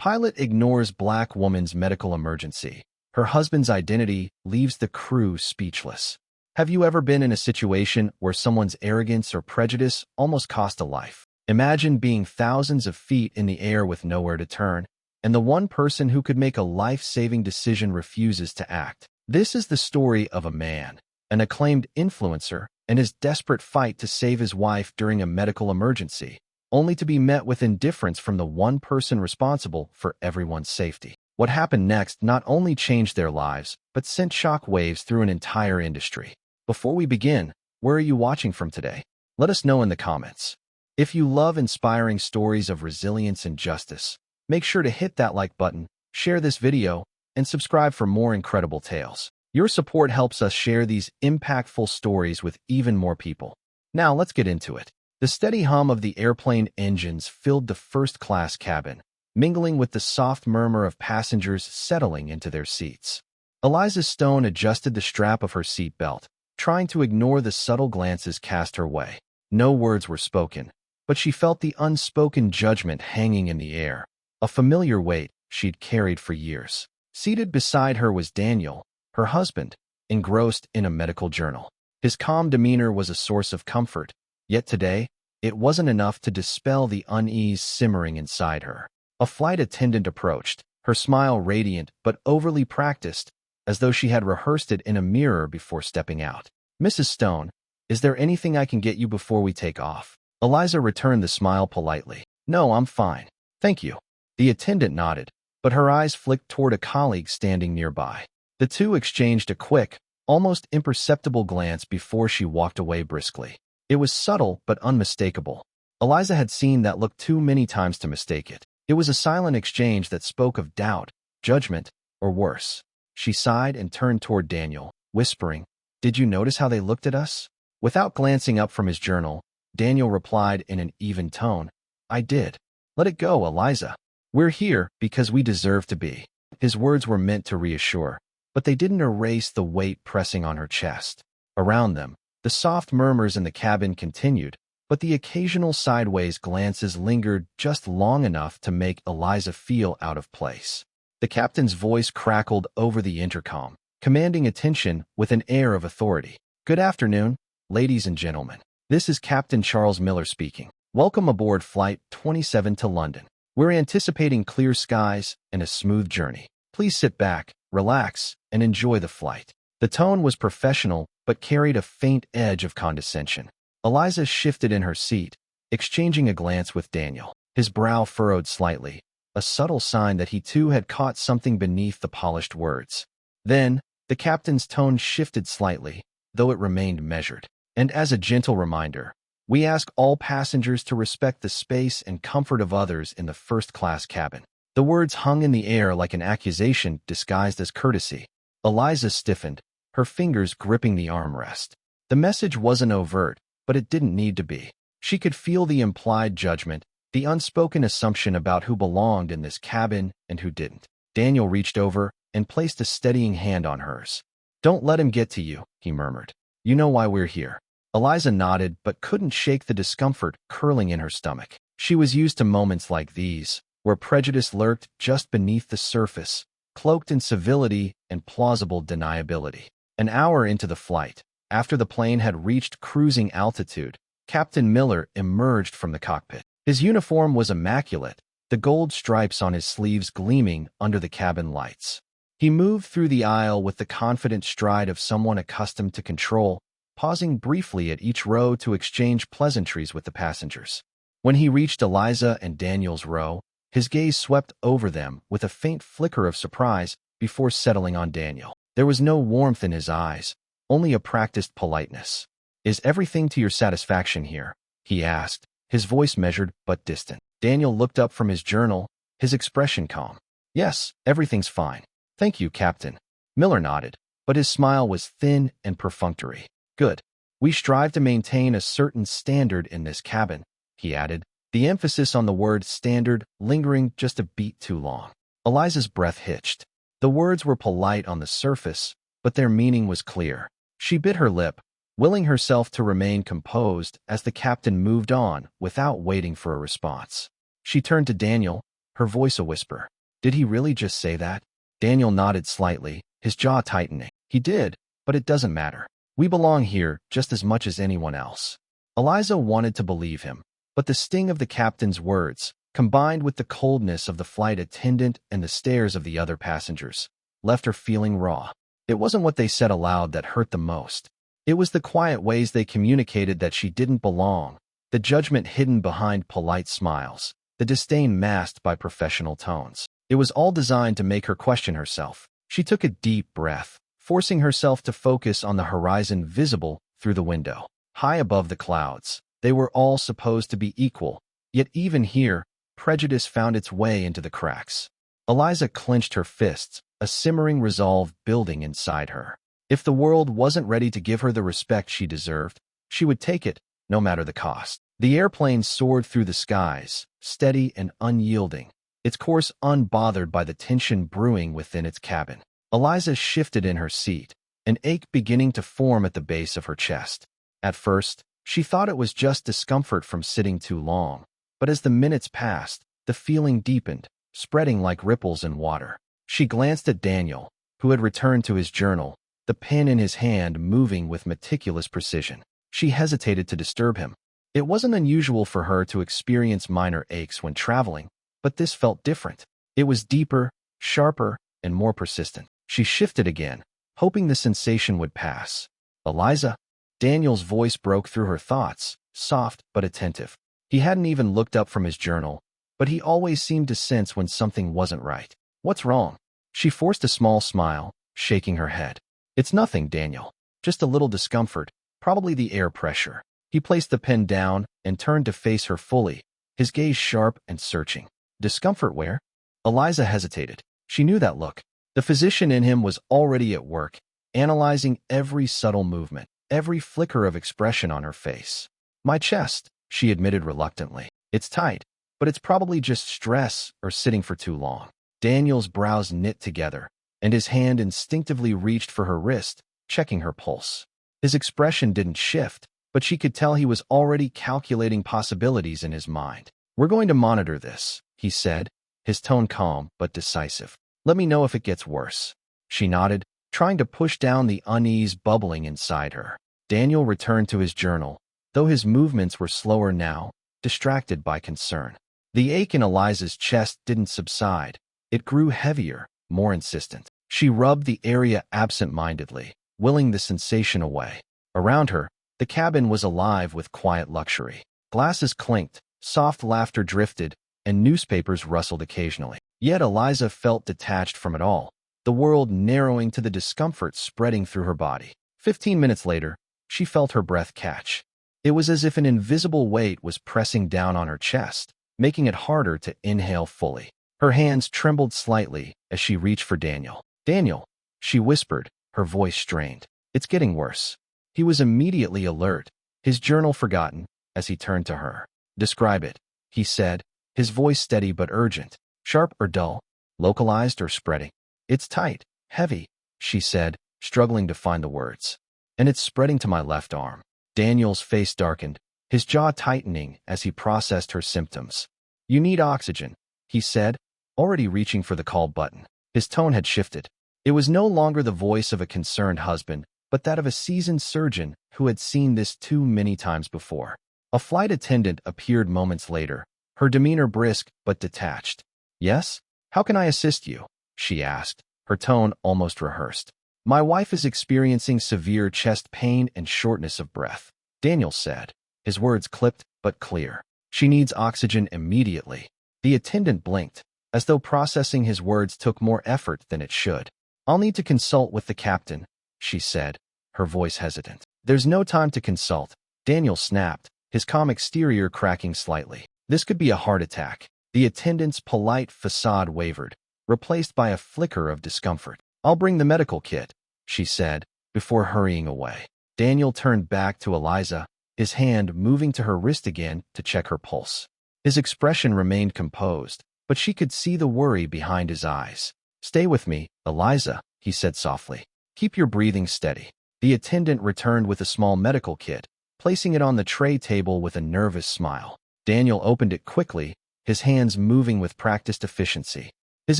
Pilot ignores black woman's medical emergency. Her husband's identity leaves the crew speechless. Have you ever been in a situation where someone's arrogance or prejudice almost cost a life? Imagine being thousands of feet in the air with nowhere to turn, and the one person who could make a life-saving decision refuses to act. This is the story of a man, an acclaimed influencer, and his desperate fight to save his wife during a medical emergency, only to be met with indifference from the one person responsible for everyone's safety. What happened next not only changed their lives, but sent shockwaves through an entire industry. Before we begin, where are you watching from today? Let us know in the comments. If you love inspiring stories of resilience and justice, make sure to hit that like button, share this video, and subscribe for more incredible tales. Your support helps us share these impactful stories with even more people. Now let's get into it. The steady hum of the airplane engines filled the first-class cabin, mingling with the soft murmur of passengers settling into their seats. Eliza Stone adjusted the strap of her seatbelt, trying to ignore the subtle glances cast her way. No words were spoken, but she felt the unspoken judgment hanging in the air, a familiar weight she'd carried for years. Seated beside her was Daniel, her husband, engrossed in a medical journal. His calm demeanor was a source of comfort, yet today, it wasn't enough to dispel the unease simmering inside her. A flight attendant approached, her smile radiant but overly practiced, as though she had rehearsed it in a mirror before stepping out. "Mrs. Stone, is there anything I can get you before we take off?" Eliza returned the smile politely. "No, I'm fine. Thank you." The attendant nodded, but her eyes flicked toward a colleague standing nearby. The two exchanged a quick, almost imperceptible glance before she walked away briskly. It was subtle but unmistakable. Eliza had seen that look too many times to mistake it. It was a silent exchange that spoke of doubt, judgment, or worse. She sighed and turned toward Daniel, whispering, "Did you notice how they looked at us?" Without glancing up from his journal, Daniel replied in an even tone, "I did." "Let it go, Eliza. We're here because we deserve to be." His words were meant to reassure, but they didn't erase the weight pressing on her chest. Around them, the soft murmurs in the cabin continued, but the occasional sideways glances lingered just long enough to make Eliza feel out of place. The captain's voice crackled over the intercom, commanding attention with an air of authority. "Good afternoon, ladies and gentlemen. This is Captain Charles Miller speaking. Welcome aboard Flight 27 to London. We're anticipating clear skies and a smooth journey. Please sit back, relax, and enjoy the flight." The tone was professional, but carried a faint edge of condescension. Eliza shifted in her seat, exchanging a glance with Daniel. His brow furrowed slightly, a subtle sign that he too had caught something beneath the polished words. Then, the captain's tone shifted slightly, though it remained measured. "And as a gentle reminder, we ask all passengers to respect the space and comfort of others in the first-class cabin." The words hung in the air like an accusation disguised as courtesy. Eliza stiffened, her fingers gripping the armrest. The message wasn't overt, but it didn't need to be. She could feel the implied judgment, the unspoken assumption about who belonged in this cabin and who didn't. Daniel reached over and placed a steadying hand on hers. "Don't let him get to you," he murmured. "You know why we're here." Eliza nodded but couldn't shake the discomfort curling in her stomach. She was used to moments like these, where prejudice lurked just beneath the surface, cloaked in civility and plausible deniability. An hour into the flight, after the plane had reached cruising altitude, Captain Miller emerged from the cockpit. His uniform was immaculate, the gold stripes on his sleeves gleaming under the cabin lights. He moved through the aisle with the confident stride of someone accustomed to control, pausing briefly at each row to exchange pleasantries with the passengers. When he reached Eliza and Daniel's row, his gaze swept over them with a faint flicker of surprise before settling on Daniel. There was no warmth in his eyes, only a practiced politeness. "Is everything to your satisfaction here?" he asked, his voice measured but distant. Daniel looked up from his journal, his expression calm. "Yes, everything's fine. Thank you, Captain." Miller nodded, but his smile was thin and perfunctory. "Good. We strive to maintain a certain standard in this cabin," he added, the emphasis on the word standard lingering just a beat too long. Eliza's breath hitched. The words were polite on the surface, but their meaning was clear. She bit her lip, willing herself to remain composed as the captain moved on without waiting for a response. She turned to Daniel, her voice a whisper. Did he really just say that? Daniel nodded slightly, his jaw tightening. He did, but it doesn't matter. We belong here just as much as anyone else. Eliza wanted to believe him, but the sting of the captain's words, combined with the coldness of the flight attendant and the stares of the other passengers, left her feeling raw. It wasn't what they said aloud that hurt the most. It was the quiet ways they communicated that she didn't belong, the judgment hidden behind polite smiles, the disdain masked by professional tones. It was all designed to make her question herself. She took a deep breath, forcing herself to focus on the horizon visible through the window. High above the clouds, they were all supposed to be equal, yet even here, prejudice found its way into the cracks. Eliza clenched her fists, a simmering resolve building inside her. If the world wasn't ready to give her the respect she deserved, she would take it, no matter the cost. The airplane soared through the skies, steady and unyielding, its course unbothered by the tension brewing within its cabin. Eliza shifted in her seat, an ache beginning to form at the base of her chest. At first, she thought it was just discomfort from sitting too long, but as the minutes passed, the feeling deepened, spreading like ripples in water. She glanced at Daniel, who had returned to his journal, the pen in his hand moving with meticulous precision. She hesitated to disturb him. It wasn't unusual for her to experience minor aches when traveling, but this felt different. It was deeper, sharper, and more persistent. She shifted again, hoping the sensation would pass. Eliza? Daniel's voice broke through her thoughts, soft but attentive. He hadn't even looked up from his journal, but he always seemed to sense when something wasn't right. What's wrong? She forced a small smile, shaking her head. It's nothing, Daniel. Just a little discomfort, probably the air pressure. He placed the pen down and turned to face her fully, his gaze sharp and searching. Discomfort where? Eliza hesitated. She knew that look. The physician in him was already at work, analyzing every subtle movement, every flicker of expression on her face. My chest, she admitted reluctantly. It's tight, but it's probably just stress or sitting for too long. Daniel's brows knit together, and his hand instinctively reached for her wrist, checking her pulse. His expression didn't shift, but she could tell he was already calculating possibilities in his mind. We're going to monitor this, he said, his tone calm but decisive. Let me know if it gets worse. She nodded, trying to push down the unease bubbling inside her. Daniel returned to his journal, though his movements were slower now, distracted by concern. The ache in Eliza's chest didn't subside. It grew heavier, more insistent. She rubbed the area absent-mindedly, willing the sensation away. Around her, the cabin was alive with quiet luxury. Glasses clinked, soft laughter drifted, and newspapers rustled occasionally. Yet Eliza felt detached from it all, the world narrowing to the discomfort spreading through her body. 15 minutes later, she felt her breath catch. It was as if an invisible weight was pressing down on her chest, making it harder to inhale fully. Her hands trembled slightly as she reached for Daniel. Daniel, she whispered, her voice strained. It's getting worse. He was immediately alert, his journal forgotten, as he turned to her. Describe it, he said, his voice steady but urgent. Sharp or dull? Localized or spreading? It's tight, heavy, she said, struggling to find the words. And it's spreading to my left arm. Daniel's face darkened, his jaw tightening as he processed her symptoms. You need oxygen, he said, already reaching for the call button. His tone had shifted. It was no longer the voice of a concerned husband, but that of a seasoned surgeon who had seen this too many times before. A flight attendant appeared moments later, her demeanor brisk but detached. Yes? How can I assist you? She asked, her tone almost rehearsed. My wife is experiencing severe chest pain and shortness of breath, Daniel said, his words clipped but clear. She needs oxygen immediately. The attendant blinked, as though processing his words took more effort than it should. I'll need to consult with the captain, she said, her voice hesitant. There's no time to consult, Daniel snapped, his calm exterior cracking slightly. This could be a heart attack. The attendant's polite facade wavered, replaced by a flicker of discomfort. I'll bring the medical kit, she said, before hurrying away. Daniel turned back to Eliza, his hand moving to her wrist again to check her pulse. His expression remained composed, but she could see the worry behind his eyes. Stay with me, Eliza, he said softly. Keep your breathing steady. The attendant returned with a small medical kit, placing it on the tray table with a nervous smile. Daniel opened it quickly, his hands moving with practiced efficiency. His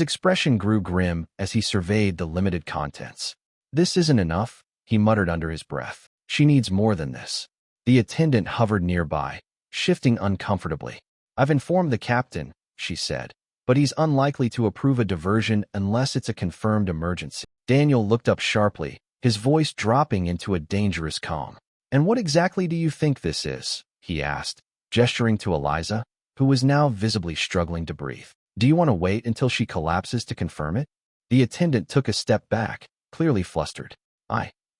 expression grew grim as he surveyed the limited contents. "This isn't enough," he muttered under his breath. "She needs more than this." The attendant hovered nearby, shifting uncomfortably. "I've informed the captain," she said, "but he's unlikely to approve a diversion unless it's a confirmed emergency." Daniel looked up sharply, his voice dropping into a dangerous calm. "And what exactly do you think this is?" he asked, gesturing to Eliza, who was now visibly struggling to breathe. "Do you want to wait until she collapses to confirm it?" The attendant took a step back, clearly flustered.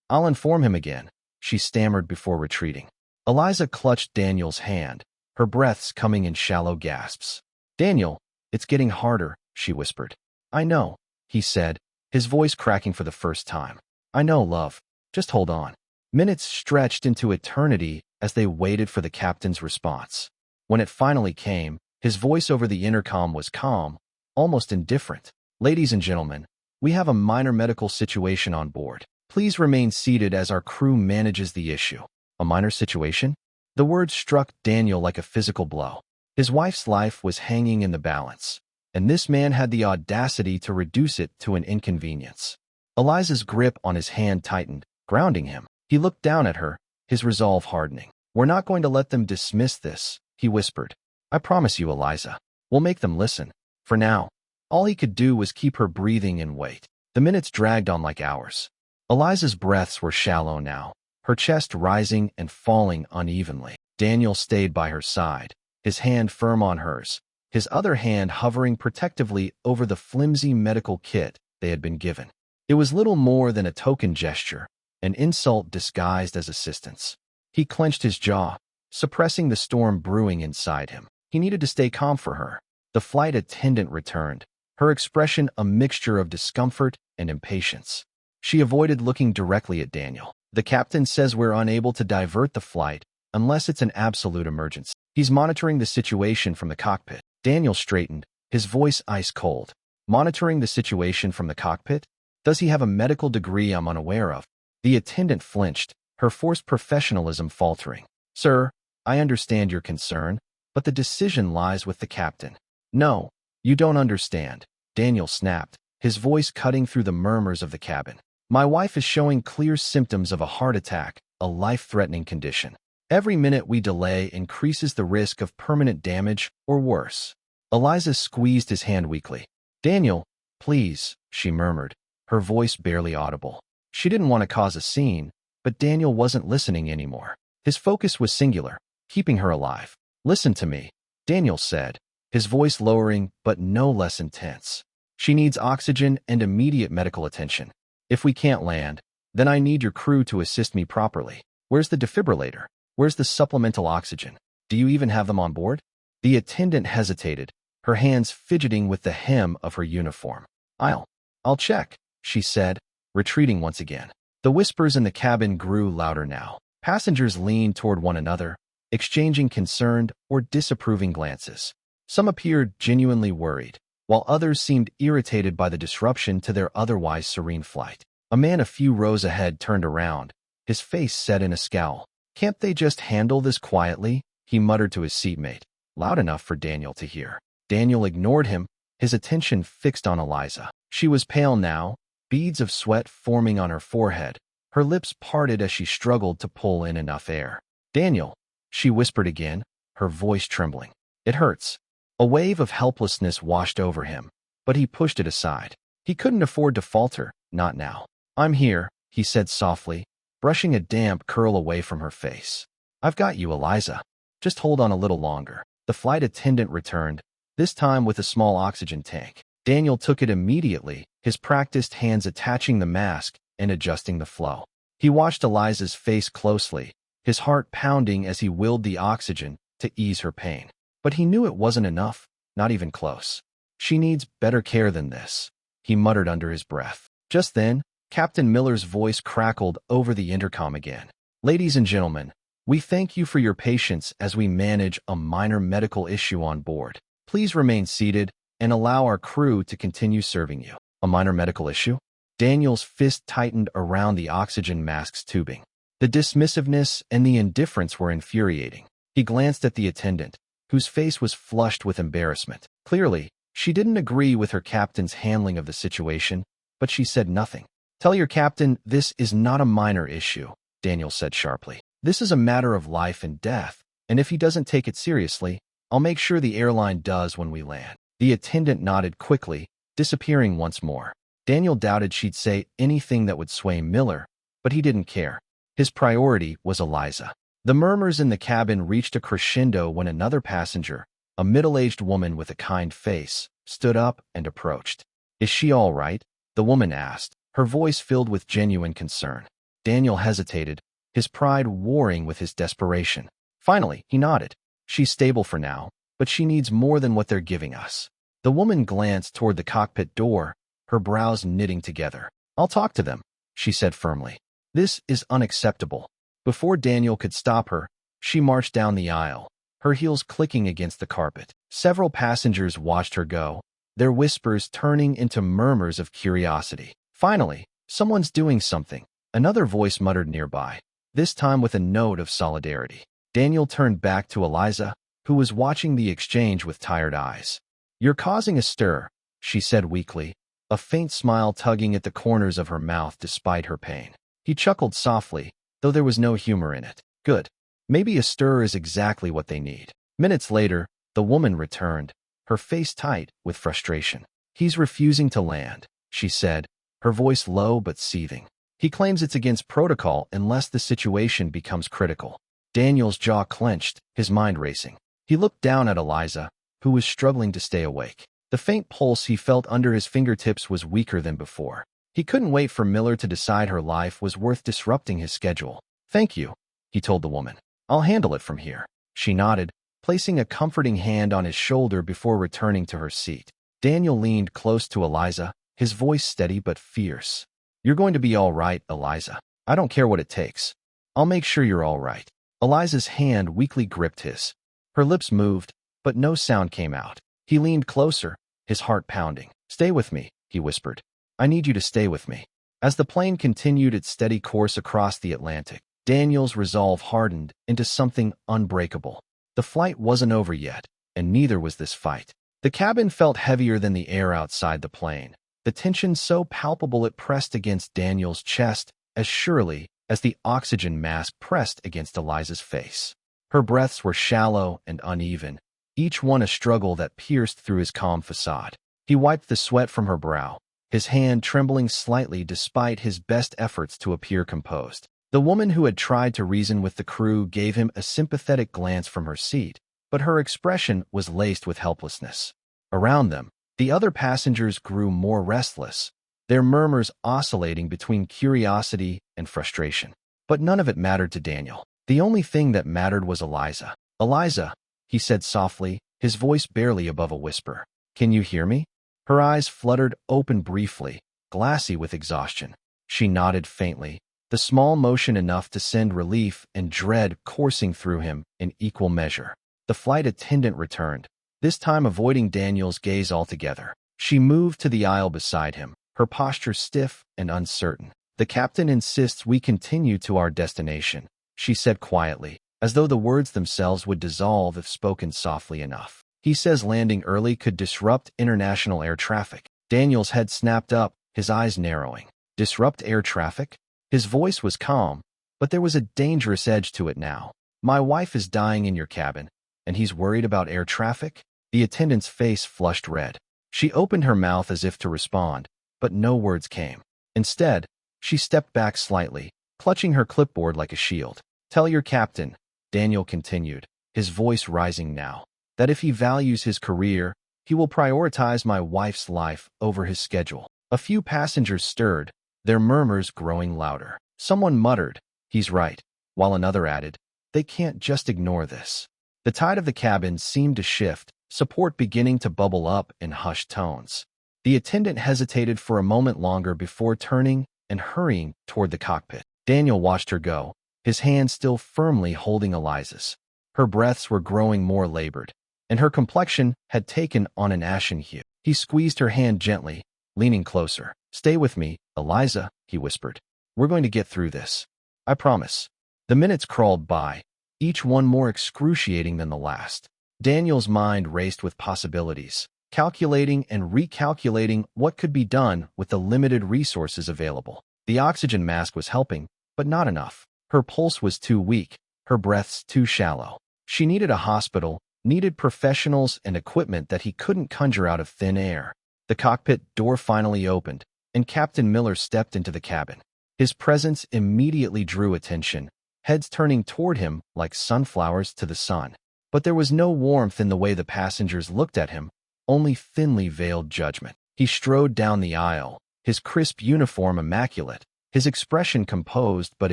I'll inform him again," she stammered before retreating. Eliza clutched Daniel's hand, her breaths coming in shallow gasps. "Daniel, it's getting harder," she whispered. "I know," he said, his voice cracking for the first time. "I know, love. Just hold on." Minutes stretched into eternity as they waited for the captain's response. When it finally came, his voice over the intercom was calm, almost indifferent. "Ladies and gentlemen, we have a minor medical situation on board. Please remain seated as our crew manages the issue." A minor situation? The word struck Daniel like a physical blow. His wife's life was hanging in the balance, and this man had the audacity to reduce it to an inconvenience. Eliza's grip on his hand tightened, grounding him. He looked down at her, his resolve hardening. "We're not going to let them dismiss this," he whispered. "I promise you, Eliza. We'll make them listen." For now, all he could do was keep her breathing and wait. The minutes dragged on like hours. Eliza's breaths were shallow now, her chest rising and falling unevenly. Daniel stayed by her side, his hand firm on hers, his other hand hovering protectively over the flimsy medical kit they had been given. It was little more than a token gesture, an insult disguised as assistance. He clenched his jaw, suppressing the storm brewing inside him. He needed to stay calm for her. The flight attendant returned, her expression a mixture of discomfort and impatience. She avoided looking directly at Daniel. "The captain says we're unable to divert the flight unless it's an absolute emergency. He's monitoring the situation from the cockpit." Daniel straightened, his voice ice cold. "Monitoring the situation from the cockpit? Does he have a medical degree I'm unaware of?" The attendant flinched, her forced professionalism faltering. "Sir, I understand your concern, but the decision lies with the captain." "No, you don't understand," Daniel snapped, his voice cutting through the murmurs of the cabin. "My wife is showing clear symptoms of a heart attack, a life-threatening condition. Every minute we delay increases the risk of permanent damage or worse." Eliza squeezed his hand weakly. "Daniel, please," she murmured, her voice barely audible. She didn't want to cause a scene, but Daniel wasn't listening anymore. His focus was singular, keeping her alive. "Listen to me," Daniel said, his voice lowering but no less intense. "She needs oxygen and immediate medical attention. If we can't land, then I need your crew to assist me properly. Where's the defibrillator? Where's the supplemental oxygen? Do you even have them on board?" The attendant hesitated, her hands fidgeting with the hem of her uniform. I'll check," she said, retreating once again. The whispers in the cabin grew louder now. Passengers leaned toward one another, exchanging concerned or disapproving glances. Some appeared genuinely worried, while others seemed irritated by the disruption to their otherwise serene flight. A man a few rows ahead turned around, his face set in a scowl. "Can't they just handle this quietly?" he muttered to his seatmate, loud enough for Daniel to hear. Daniel ignored him, his attention fixed on Eliza. She was pale now, beads of sweat forming on her forehead, her lips parted as she struggled to pull in enough air. "Daniel," she whispered again, her voice trembling. "It hurts." A wave of helplessness washed over him, but he pushed it aside. He couldn't afford to falter, not now. "I'm here," he said softly, brushing a damp curl away from her face. "I've got you, Eliza. Just hold on a little longer." The flight attendant returned, this time with a small oxygen tank. Daniel took it immediately, his practiced hands attaching the mask and adjusting the flow. He watched Eliza's face closely, his heart pounding as he willed the oxygen to ease her pain. But he knew it wasn't enough, not even close. "She needs better care than this," he muttered under his breath. Just then, Captain Miller's voice crackled over the intercom again. "Ladies and gentlemen, we thank you for your patience as we manage a minor medical issue on board. Please remain seated and allow our crew to continue serving you." A minor medical issue? Daniel's fist tightened around the oxygen mask's tubing. The dismissiveness and the indifference were infuriating. He glanced at the attendant, whose face was flushed with embarrassment. Clearly, she didn't agree with her captain's handling of the situation, but she said nothing. "Tell your captain this is not a minor issue," Daniel said sharply. "This is a matter of life and death, and if he doesn't take it seriously, I'll make sure the airline does when we land." The attendant nodded quickly, disappearing once more. Daniel doubted she'd say anything that would sway Miller, but he didn't care. His priority was Eliza. The murmurs in the cabin reached a crescendo when another passenger, a middle-aged woman with a kind face, stood up and approached. "Is she all right?" the woman asked, her voice filled with genuine concern. Daniel hesitated, his pride warring with his desperation. Finally, he nodded. "She's stable for now, but she needs more than what they're giving us." The woman glanced toward the cockpit door, her brows knitting together. "I'll talk to them," she said firmly. "This is unacceptable." Before Daniel could stop her, she marched down the aisle, her heels clicking against the carpet. Several passengers watched her go, their whispers turning into murmurs of curiosity. Finally, "Someone's doing something," another voice muttered nearby, this time with a note of solidarity. Daniel turned back to Eliza, who was watching the exchange with tired eyes. "You're causing a stir," she said weakly, a faint smile tugging at the corners of her mouth despite her pain. He chuckled softly, though there was no humor in it. "Good. Maybe a stir is exactly what they need." Minutes later, the woman returned, her face tight with frustration. "He's refusing to land," she said, her voice low but seething. "He claims it's against protocol unless the situation becomes critical." Daniel's jaw clenched, his mind racing. He looked down at Eliza, who was struggling to stay awake. The faint pulse he felt under his fingertips was weaker than before. He couldn't wait for Miller to decide her life was worth disrupting his schedule. "Thank you," he told the woman. "I'll handle it from here." She nodded, placing a comforting hand on his shoulder before returning to her seat. Daniel leaned close to Eliza, his voice steady but fierce. "You're going to be all right, Eliza. I don't care what it takes. I'll make sure you're all right." Eliza's hand weakly gripped his. Her lips moved, but no sound came out. He leaned closer, his heart pounding. "Stay with me," he whispered. "I need you to stay with me." As the plane continued its steady course across the Atlantic, Daniel's resolve hardened into something unbreakable. The flight wasn't over yet, and neither was this fight. The cabin felt heavier than the air outside the plane, the tension so palpable it pressed against Daniel's chest as surely as the oxygen mask pressed against Eliza's face. Her breaths were shallow and uneven, each one a struggle that pierced through his calm facade. He wiped the sweat from her brow, his hand trembling slightly despite his best efforts to appear composed. The woman who had tried to reason with the crew gave him a sympathetic glance from her seat, but her expression was laced with helplessness. Around them, the other passengers grew more restless, their murmurs oscillating between curiosity and frustration. But none of it mattered to Daniel. The only thing that mattered was Eliza. "Eliza," he said softly, his voice barely above a whisper. "Can you hear me?" Her eyes fluttered open briefly, glassy with exhaustion. She nodded faintly, the small motion enough to send relief and dread coursing through him in equal measure. The flight attendant returned, this time avoiding Daniel's gaze altogether. She moved to the aisle beside him, her posture stiff and uncertain. "The captain insists we continue to our destination," she said quietly, as though the words themselves would dissolve if spoken softly enough. "He says landing early could disrupt international air traffic." Daniel's head snapped up, his eyes narrowing. "Disrupt air traffic?" His voice was calm, but there was a dangerous edge to it now. "My wife is dying in your cabin, and he's worried about air traffic?" The attendant's face flushed red. She opened her mouth as if to respond, but no words came. Instead, she stepped back slightly, clutching her clipboard like a shield. "Tell your captain," Daniel continued, his voice rising now, "that if he values his career, he will prioritize my wife's life over his schedule." A few passengers stirred, their murmurs growing louder. Someone muttered, "He's right," while another added, "They can't just ignore this." The tide of the cabin seemed to shift, support beginning to bubble up in hushed tones. The attendant hesitated for a moment longer before turning and hurrying toward the cockpit. Daniel watched her go, his hand still firmly holding Eliza's. Her breaths were growing more labored, and her complexion had taken on an ashen hue. He squeezed her hand gently, leaning closer. "Stay with me, Eliza," he whispered. "We're going to get through this. I promise." The minutes crawled by, each one more excruciating than the last. Daniel's mind raced with possibilities, calculating and recalculating what could be done with the limited resources available. The oxygen mask was helping, but not enough. Her pulse was too weak, her breaths too shallow. She needed a hospital, needed professionals and equipment that he couldn't conjure out of thin air. The cockpit door finally opened, and Captain Miller stepped into the cabin. His presence immediately drew attention, heads turning toward him like sunflowers to the sun. But there was no warmth in the way the passengers looked at him, only thinly veiled judgment. He strode down the aisle, his crisp uniform immaculate, his expression composed but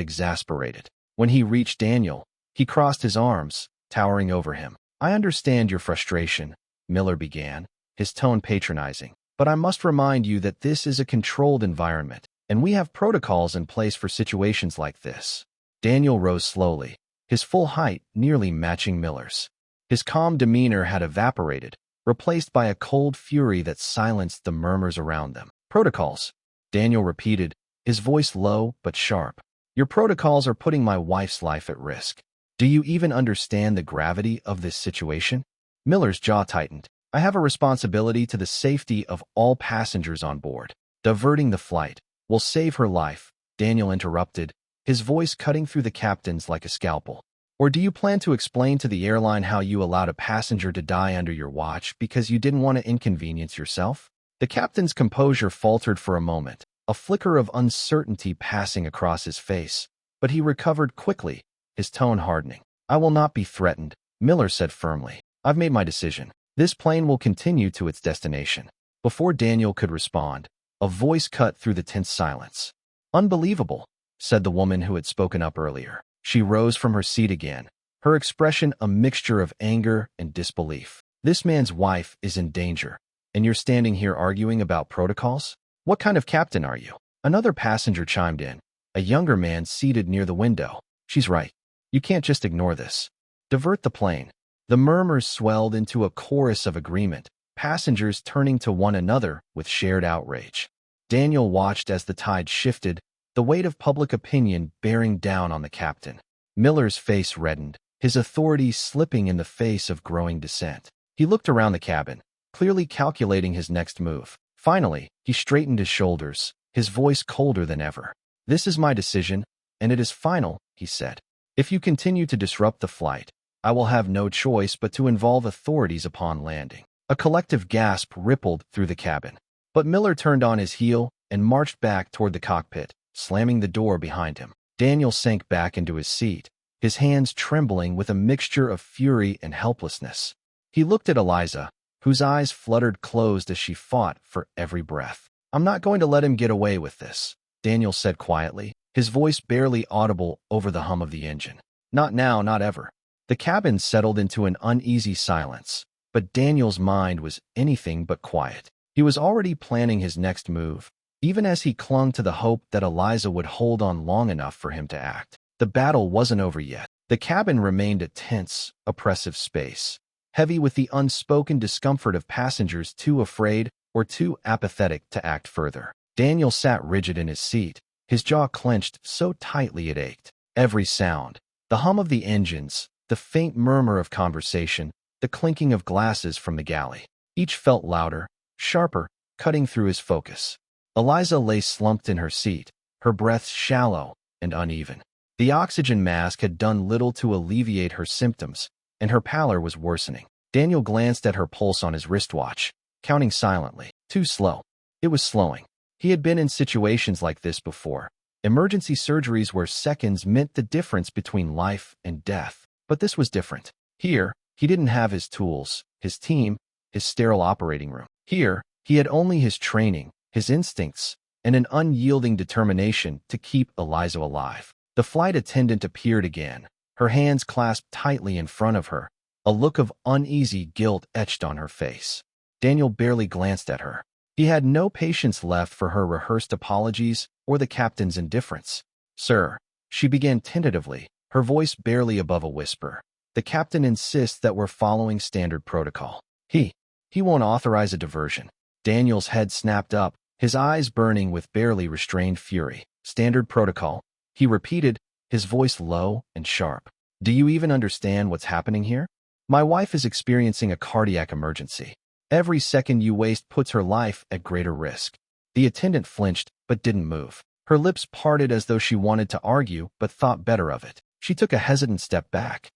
exasperated. When he reached Daniel, he crossed his arms, towering over him. "I understand your frustration," Miller began, his tone patronizing. "But I must remind you that this is a controlled environment, and we have protocols in place for situations like this." Daniel rose slowly, his full height nearly matching Miller's. His calm demeanor had evaporated, replaced by a cold fury that silenced the murmurs around them. "Protocols," Daniel repeated, his voice low but sharp. "Your protocols are putting my wife's life at risk. Do you even understand the gravity of this situation?" Miller's jaw tightened. "I have a responsibility to the safety of all passengers on board. Diverting the flight will save her life," Daniel interrupted, his voice cutting through the captain's like a scalpel. "Or do you plan to explain to the airline how you allowed a passenger to die under your watch because you didn't want to inconvenience yourself?" The captain's composure faltered for a moment, a flicker of uncertainty passing across his face, but he recovered quickly, his tone hardening. "I will not be threatened," Miller said firmly. "I've made my decision. This plane will continue to its destination." Before Daniel could respond, a voice cut through the tense silence. "Unbelievable," said the woman who had spoken up earlier. She rose from her seat again, her expression a mixture of anger and disbelief. "This man's wife is in danger, and you're standing here arguing about protocols? What kind of captain are you?" Another passenger chimed in, a younger man seated near the window. "She's right. You can't just ignore this. Divert the plane." The murmurs swelled into a chorus of agreement, passengers turning to one another with shared outrage. Daniel watched as the tide shifted, the weight of public opinion bearing down on the captain. Miller's face reddened, his authority slipping in the face of growing dissent. He looked around the cabin, clearly calculating his next move. Finally, he straightened his shoulders, his voice colder than ever. "This is my decision, and it is final," he said. "If you continue to disrupt the flight, I will have no choice but to involve authorities upon landing." A collective gasp rippled through the cabin. But Miller turned on his heel and marched back toward the cockpit, slamming the door behind him. Daniel sank back into his seat, his hands trembling with a mixture of fury and helplessness. He looked at Eliza, whose eyes fluttered closed as she fought for every breath. "I'm not going to let him get away with this," Daniel said quietly, his voice barely audible over the hum of the engine. "Not now, not ever." The cabin settled into an uneasy silence, but Daniel's mind was anything but quiet. He was already planning his next move, even as he clung to the hope that Eliza would hold on long enough for him to act. The battle wasn't over yet. The cabin remained a tense, oppressive space, heavy with the unspoken discomfort of passengers too afraid or too apathetic to act further. Daniel sat rigid in his seat, his jaw clenched so tightly it ached. Every sound, the hum of the engines, the faint murmur of conversation, the clinking of glasses from the galley, each felt louder, sharper, cutting through his focus. Eliza lay slumped in her seat, her breath shallow and uneven. The oxygen mask had done little to alleviate her symptoms, and her pallor was worsening. Daniel glanced at her pulse on his wristwatch, counting silently. Too slow. It was slowing. He had been in situations like this before, emergency surgeries where seconds meant the difference between life and death. But this was different. Here, he didn't have his tools, his team, his sterile operating room. Here, he had only his training, his instincts, and an unyielding determination to keep Eliza alive. The flight attendant appeared again, her hands clasped tightly in front of her, a look of uneasy guilt etched on her face. Daniel barely glanced at her. He had no patience left for her rehearsed apologies or the captain's indifference. "Sir," she began tentatively, her voice barely above a whisper. "The captain insists that we're following standard protocol. He won't authorize a diversion." Daniel's head snapped up, his eyes burning with barely restrained fury. "Standard protocol," he repeated, his voice low and sharp. "Do you even understand what's happening here?" My wife is experiencing a cardiac emergency. Every second you waste puts her life at greater risk. The attendant flinched, but didn't move. Her lips parted as though she wanted to argue, but thought better of it. She took a hesitant step back.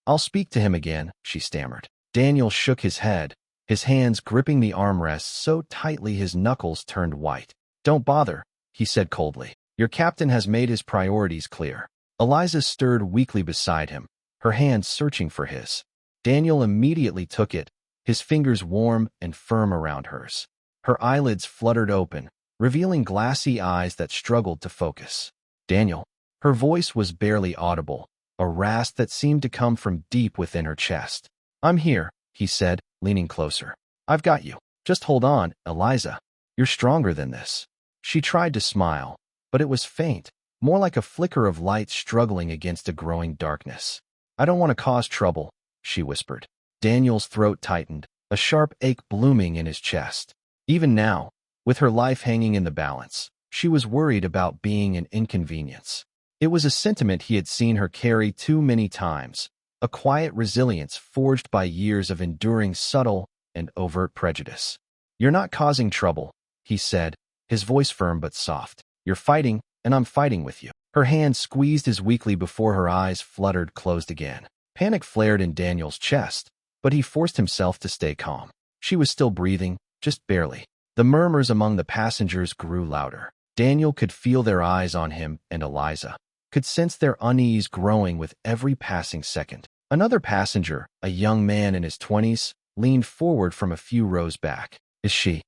I'll speak to him again, she stammered. Daniel shook his head, his hands gripping the armrests so tightly his knuckles turned white. Don't bother, he said coldly. Your captain has made his priorities clear. Eliza stirred weakly beside him, her hand searching for his. Daniel immediately took it, his fingers warm and firm around hers. Her eyelids fluttered open, revealing glassy eyes that struggled to focus. Daniel. Her voice was barely audible, a rasp that seemed to come from deep within her chest. I'm here, he said, leaning closer. I've got you. Just hold on, Eliza. You're stronger than this. She tried to smile, but it was faint, more like a flicker of light struggling against a growing darkness. I don't want to cause trouble, she whispered. Daniel's throat tightened, a sharp ache blooming in his chest. Even now, with her life hanging in the balance, she was worried about being an inconvenience. It was a sentiment he had seen her carry too many times, a quiet resilience forged by years of enduring subtle and overt prejudice. You're not causing trouble, he said, his voice firm but soft. You're fighting, and I'm fighting with you. Her hand squeezed as weakly before her eyes fluttered closed again. Panic flared in Daniel's chest, but he forced himself to stay calm. She was still breathing, just barely. The murmurs among the passengers grew louder. Daniel could feel their eyes on him and Eliza, could sense their unease growing with every passing second. Another passenger, a young man in his 20s, leaned forward from a few rows back. Is she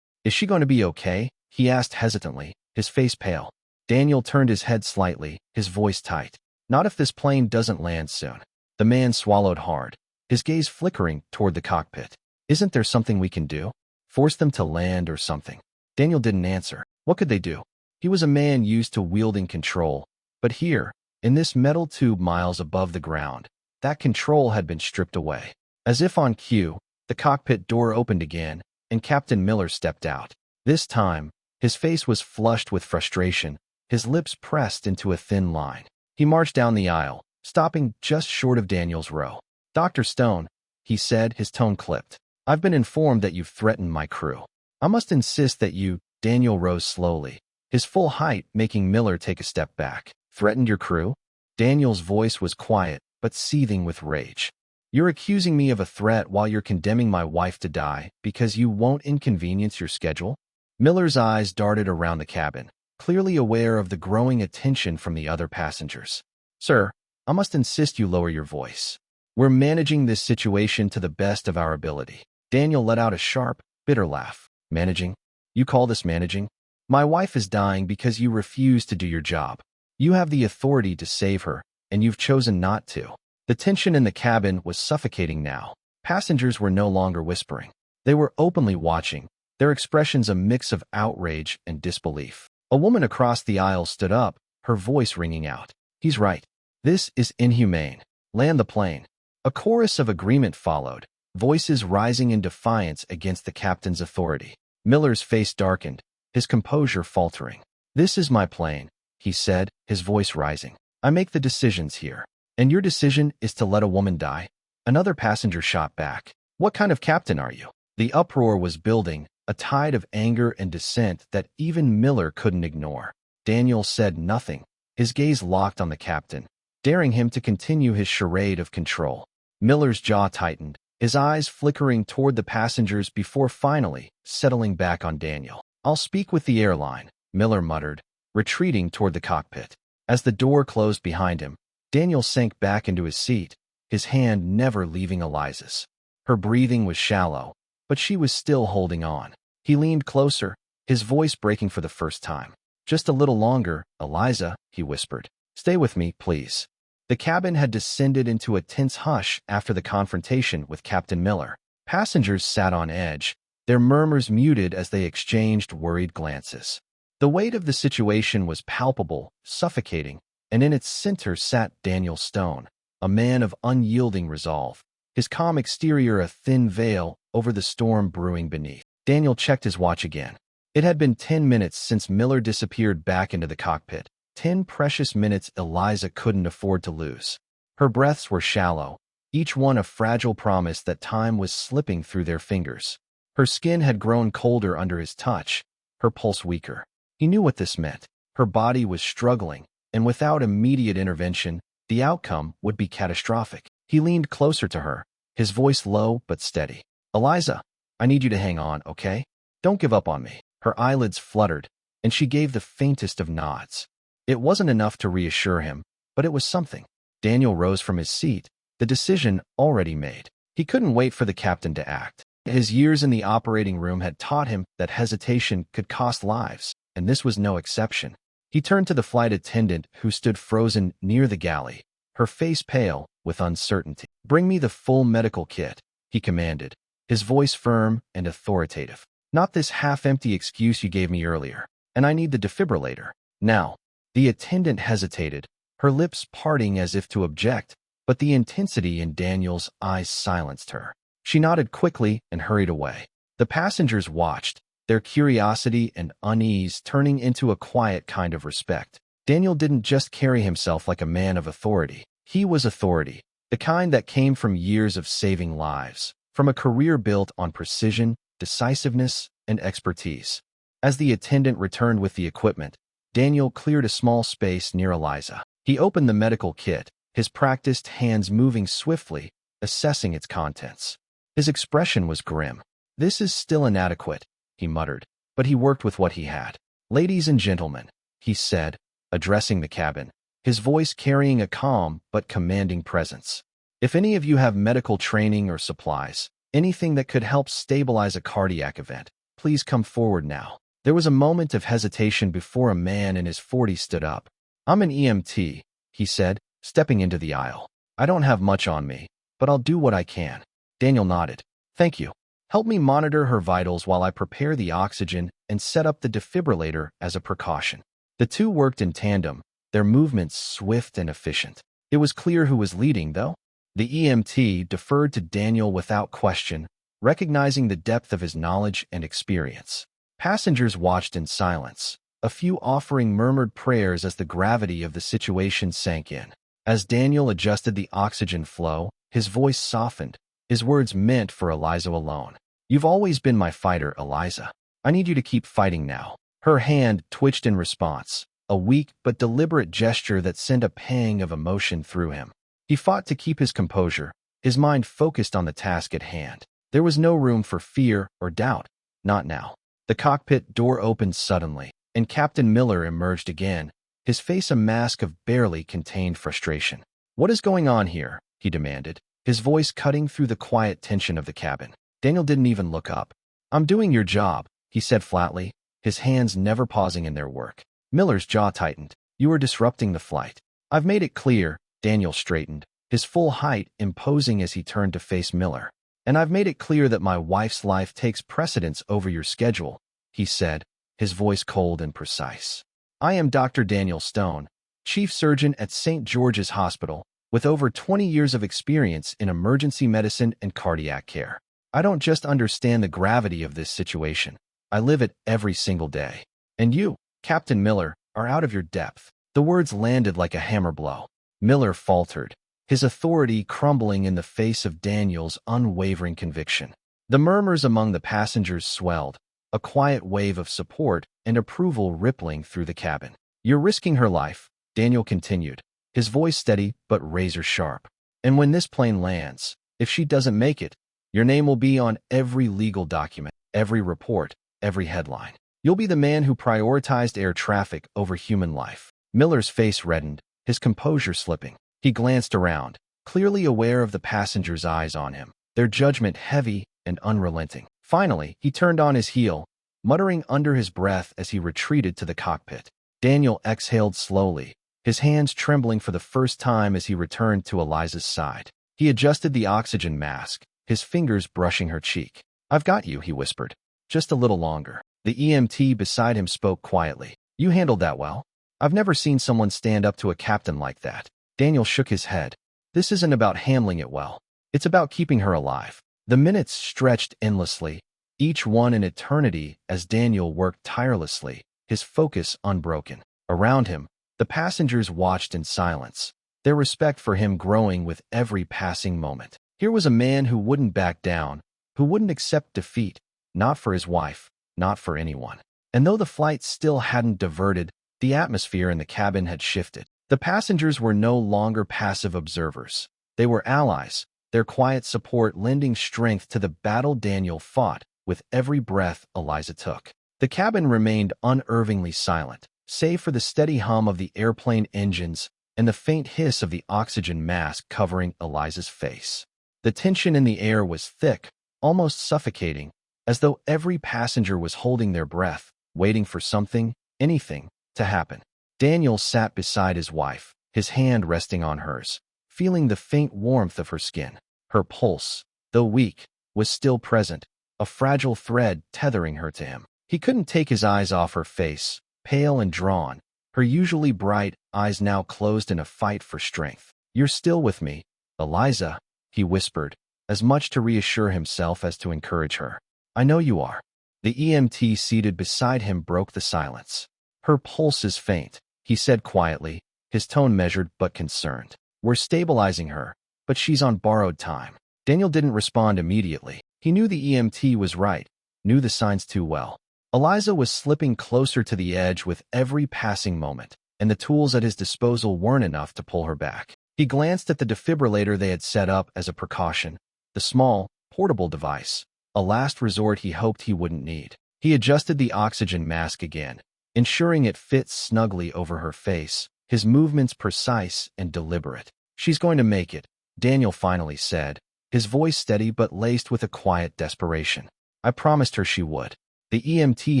going to be okay? He asked hesitantly, his face pale. Daniel turned his head slightly, his voice tight. Not if this plane doesn't land soon. The man swallowed hard, his gaze flickering toward the cockpit. Isn't there something we can do? Force them to land or something? Daniel didn't answer. What could they do? He was a man used to wielding control, but here, in this metal tube miles above the ground, that control had been stripped away. As if on cue, the cockpit door opened again, and Captain Miller stepped out. This time, his face was flushed with frustration, his lips pressed into a thin line. He marched down the aisle, stopping just short of Daniel's row. Dr. Stone, he said, his tone clipped. I've been informed that you've threatened my crew. I must insist that you— Daniel rose slowly, his full height making Miller take a step back. Threatened your crew? Daniel's voice was quiet, but seething with rage. You're accusing me of a threat while you're condemning my wife to die because you won't inconvenience your schedule? Miller's eyes darted around the cabin, clearly aware of the growing attention from the other passengers. Sir, I must insist you lower your voice. We're managing this situation to the best of our ability. Daniel let out a sharp, bitter laugh. Managing? You call this managing? My wife is dying because you refuse to do your job. You have the authority to save her, and you've chosen not to. The tension in the cabin was suffocating now. Passengers were no longer whispering. They were openly watching, their expressions a mix of outrage and disbelief. A woman across the aisle stood up, her voice ringing out. He's right. This is inhumane. Land the plane. A chorus of agreement followed, voices rising in defiance against the captain's authority. Miller's face darkened, his composure faltering. This is my plane, he said, his voice rising. I make the decisions here. And your decision is to let a woman die? Another passenger shot back. What kind of captain are you? The uproar was building, a tide of anger and dissent that even Miller couldn't ignore. Daniel said nothing, his gaze locked on the captain, daring him to continue his charade of control. Miller's jaw tightened, his eyes flickering toward the passengers before finally settling back on Daniel. I'll speak with the airline, Miller muttered, retreating toward the cockpit. As the door closed behind him, Daniel sank back into his seat, his hand never leaving Eliza's. Her breathing was shallow, but she was still holding on. He leaned closer, his voice breaking for the first time. Just a little longer, Eliza, he whispered. Stay with me, please. The cabin had descended into a tense hush after the confrontation with Captain Miller. Passengers sat on edge, their murmurs muted as they exchanged worried glances. The weight of the situation was palpable, suffocating, and in its center sat Daniel Stone, a man of unyielding resolve, his calm exterior a thin veil over the storm brewing beneath. Daniel checked his watch again. It had been 10 minutes since Miller disappeared back into the cockpit. 10 precious minutes Eliza couldn't afford to lose. Her breaths were shallow, each one a fragile promise that time was slipping through their fingers. Her skin had grown colder under his touch, her pulse weaker. He knew what this meant. Her body was struggling, and without immediate intervention, the outcome would be catastrophic. He leaned closer to her, his voice low but steady. "Eliza, I need you to hang on, okay? Don't give up on me." Her eyelids fluttered, and she gave the faintest of nods. It wasn't enough to reassure him, but it was something. Daniel rose from his seat, the decision already made. He couldn't wait for the captain to act. His years in the operating room had taught him that hesitation could cost lives, and this was no exception. He turned to the flight attendant who stood frozen near the galley, her face pale with uncertainty. "Bring me the full medical kit," he commanded, his voice firm and authoritative. "Not this half-empty excuse you gave me earlier. And I need the defibrillator now." The attendant hesitated, her lips parting as if to object, but the intensity in Daniel's eyes silenced her. She nodded quickly and hurried away. The passengers watched, their curiosity and unease turning into a quiet kind of respect. Daniel didn't just carry himself like a man of authority. He was authority, the kind that came from years of saving lives, from a career built on precision, decisiveness, and expertise. As the attendant returned with the equipment, Daniel cleared a small space near Eliza. He opened the medical kit, his practiced hands moving swiftly, assessing its contents. His expression was grim. "This is still inadequate," he muttered, but he worked with what he had. "Ladies and gentlemen," he said, addressing the cabin, his voice carrying a calm but commanding presence. "If any of you have medical training or supplies, anything that could help stabilize a cardiac event, please come forward now." There was a moment of hesitation before a man in his 40s stood up. "I'm an EMT," he said, stepping into the aisle. "I don't have much on me, but I'll do what I can." Daniel nodded. "Thank you. Help me monitor her vitals while I prepare the oxygen and set up the defibrillator as a precaution." The two worked in tandem, their movements swift and efficient. It was clear who was leading, though. The EMT deferred to Daniel without question, recognizing the depth of his knowledge and experience. Passengers watched in silence, a few offering murmured prayers as the gravity of the situation sank in. As Daniel adjusted the oxygen flow, his voice softened, his words meant for Eliza alone. "You've always been my fighter, Eliza. I need you to keep fighting now." Her hand twitched in response, a weak but deliberate gesture that sent a pang of emotion through him. He fought to keep his composure, his mind focused on the task at hand. There was no room for fear or doubt, not now. The cockpit door opened suddenly, and Captain Miller emerged again, his face a mask of barely contained frustration. "What is going on here?" he demanded, his voice cutting through the quiet tension of the cabin. Daniel didn't even look up. "I'm doing your job," he said flatly, his hands never pausing in their work. Miller's jaw tightened. "You are disrupting the flight." "I've made it clear," Daniel straightened, his full height imposing as he turned to face Miller. "And I've made it clear that my wife's life takes precedence over your schedule," he said, his voice cold and precise. "I am Dr. Daniel Stone, chief surgeon at St. George's Hospital, with over 20 years of experience in emergency medicine and cardiac care. I don't just understand the gravity of this situation. I live it every single day. And you, Captain Miller, are out of your depth." The words landed like a hammer blow. Miller faltered, his authority crumbling in the face of Daniel's unwavering conviction. The murmurs among the passengers swelled, a quiet wave of support and approval rippling through the cabin. "You're risking her life," Daniel continued, his voice steady but razor-sharp. "And when this plane lands, if she doesn't make it, your name will be on every legal document, every report, every headline. You'll be the man who prioritized air traffic over human life." Miller's face reddened, his composure slipping. He glanced around, clearly aware of the passengers' eyes on him, their judgment heavy and unrelenting. Finally, he turned on his heel, muttering under his breath as he retreated to the cockpit. Daniel exhaled slowly, his hands trembling for the first time as he returned to Eliza's side. He adjusted the oxygen mask, his fingers brushing her cheek. "I've got you," he whispered. "Just a little longer." The EMT beside him spoke quietly. "You handled that well. I've never seen someone stand up to a captain like that." Daniel shook his head. "This isn't about handling it well. It's about keeping her alive." The minutes stretched endlessly, each one an eternity as Daniel worked tirelessly, his focus unbroken. Around him, the passengers watched in silence, their respect for him growing with every passing moment. Here was a man who wouldn't back down, who wouldn't accept defeat, not for his wife, not for anyone. And though the flight still hadn't diverted, the atmosphere in the cabin had shifted. The passengers were no longer passive observers. They were allies, their quiet support lending strength to the battle Daniel fought with every breath Eliza took. The cabin remained unervingly silent, save for the steady hum of the airplane engines and the faint hiss of the oxygen mask covering Eliza's face. The tension in the air was thick, almost suffocating, as though every passenger was holding their breath, waiting for something, anything, to happen. Daniel sat beside his wife, his hand resting on hers, feeling the faint warmth of her skin. Her pulse, though weak, was still present, a fragile thread tethering her to him. He couldn't take his eyes off her face, pale and drawn, her usually bright eyes now closed in a fight for strength. "You're still with me, Eliza," he whispered, as much to reassure himself as to encourage her. "I know you are." The EMT seated beside him broke the silence. "Her pulse is faint," he said quietly, his tone measured but concerned. "We're stabilizing her, but she's on borrowed time." Daniel didn't respond immediately. He knew the EMT was right, knew the signs too well. Eliza was slipping closer to the edge with every passing moment, and the tools at his disposal weren't enough to pull her back. He glanced at the defibrillator they had set up as a precaution, the small, portable device, a last resort he hoped he wouldn't need. He adjusted the oxygen mask again, ensuring it fit snugly over her face, his movements precise and deliberate. "She's going to make it," Daniel finally said, his voice steady but laced with a quiet desperation. "I promised her she would." The EMT